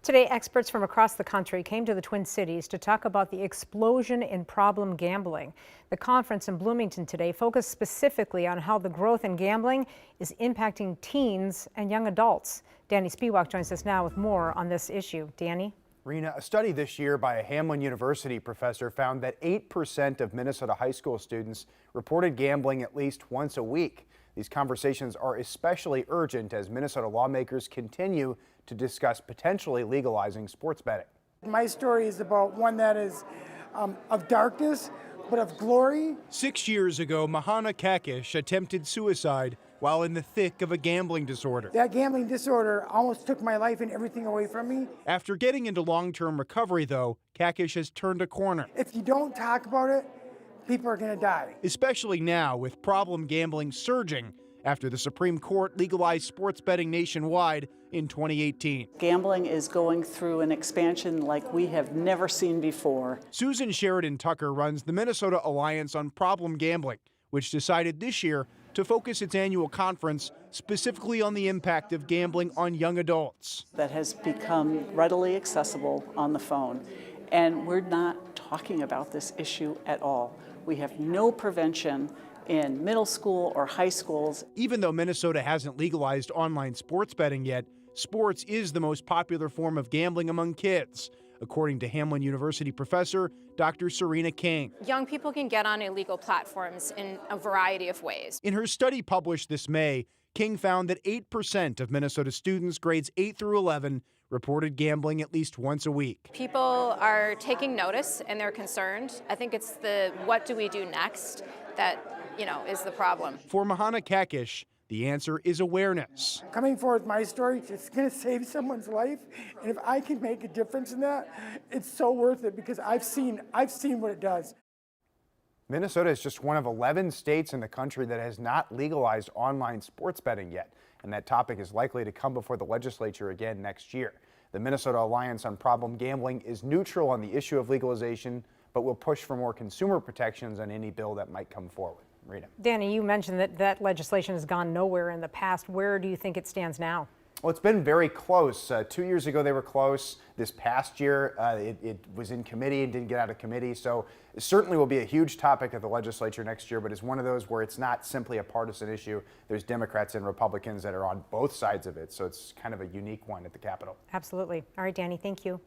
Today, experts from across the country came to the Twin Cities to talk about the explosion in problem gambling. The conference in Bloomington today focused specifically on how the growth in gambling is impacting teens and young adults. Danny Spiewak joins us now with more on this issue. Danny? Rena, a study this year by a Hamline University professor found that 8% of Minnesota high school students reported gambling at least once a week. These conversations are especially urgent as Minnesota lawmakers continue to discuss potentially legalizing sports betting. My story is about one that is of darkness, but of glory. 6 years ago, Mahana Kakish attempted suicide while in the thick of a gambling disorder. That gambling disorder almost took my life and everything away from me. After getting into long-term recovery, though, Kakish has turned a corner. If you don't talk about it, people are going to die. Especially now with problem gambling surging after the Supreme Court legalized sports betting nationwide in 2018. Gambling is going through an expansion like we have never seen before. Susan Sheridan Tucker runs the Minnesota Alliance on Problem Gambling, which decided this year to focus its annual conference specifically on the impact of gambling on young adults. That has become readily accessible on the phone, and we're not talking about this issue at all. We have no prevention in middle school or high schools. Even though Minnesota hasn't legalized online sports betting yet, sports is the most popular form of gambling among kids, according to Hamline University professor Dr. Serena King. Young people can get on illegal platforms in a variety of ways. In her study published this May, King found that 8% of Minnesota students grades 8 through 11 reported gambling at least once a week. People are taking notice and they're concerned. I think it's the what do we do next that, is the problem. For Mahana Kakish, the answer is awareness. Coming forward with my story, it's going to save someone's life. And if I can make a difference in that, it's so worth it because I've seen what it does. Minnesota is just one of 11 states in the country that has not legalized online sports betting yet, and that topic is likely to come before the legislature again next year. The Minnesota Alliance on Problem Gambling is neutral on the issue of legalization, but will push for more consumer protections on any bill that might come forward. Rita. Danny, you mentioned that legislation has gone nowhere in the past. Where do you think it stands now? Well, it's been very close. 2 years ago, they were close. This past year, it was in committee and didn't get out of committee. So it certainly will be a huge topic at the legislature next year, but it's one of those where it's not simply a partisan issue. There's Democrats and Republicans that are on both sides of it. So it's kind of a unique one at the Capitol. Absolutely. All right, Danny, thank you.